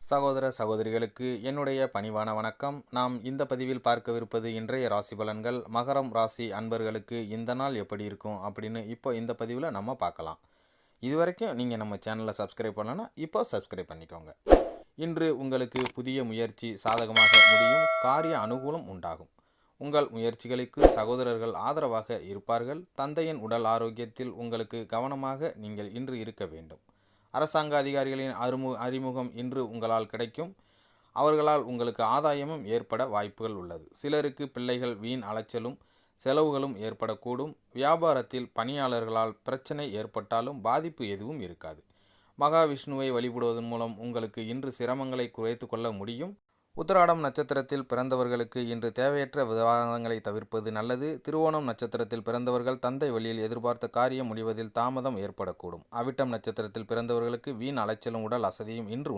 சகோதர சகோதரிகளுக்கு என்னுடைய பணிவான வணக்கம். நாம் இந்த பதிவில் பார்க்கவிருப்பது இன்றைய ராசி பலன்கள். மகரம் ராசி அன்பர்களுக்கு இந்த நாள் எப்படி இருக்கும் அப்படின்னு இப்போ இந்த பதிவில் நம்ம பார்க்கலாம். இதுவரைக்கும் நீங்கள் நம்ம சேனலை சப்ஸ்கிரைப் பண்ணலன்னா இப்போ சப்ஸ்கிரைப் பண்ணிக்கோங்க. இன்று உங்களுக்கு புதிய முயற்சி சாதகமாக முடியும். காரிய அனுகூலம் உண்டாகும். உங்கள் முயற்சிகளுக்கு சகோதரர்கள் ஆதரவாக இருப்பார்கள். தந்தையின் உடல் ஆரோக்கியத்தில் உங்களுக்கு கவனமாக நீங்கள் இன்று இருக்க வேண்டும். அரசாங்க அதிகாரிகளின் அறிமுகம் இன்று உங்களால் கிடைக்கும். அவர்களால் உங்களுக்கு ஆதாயமும் ஏற்பட வாய்ப்புகள் உள்ளது. சிலருக்கு பிள்ளைகள் வீண் அலைச்சலும் செலவுகளும் ஏற்படக்கூடும். வியாபாரத்தில் பணியாளர்களால் பிரச்சனை ஏற்பட்டாலும் பாதிப்பு எதுவும் இருக்காது. மகாவிஷ்ணுவை வழிபடுவதன் மூலம் உங்களுக்கு இன்று சிரமங்களை குறைத்து கொள்ள முடியும். உத்திராடம் நட்சத்திரத்தில் பிறந்தவர்களுக்கு இன்று தேவையற்ற விவாதங்களை தவிர்ப்பது நல்லது. திருவோணம் நட்சத்திரத்தில் பிறந்தவர்கள் தந்தை வழியில் எதிர்பார்த்த காரியம் முடிவதில் தாமதம் ஏற்படக்கூடும். அவிட்டம் நட்சத்திரத்தில் பிறந்தவர்களுக்கு வீண் அலைச்சலும் உடல் அசதியும் இன்று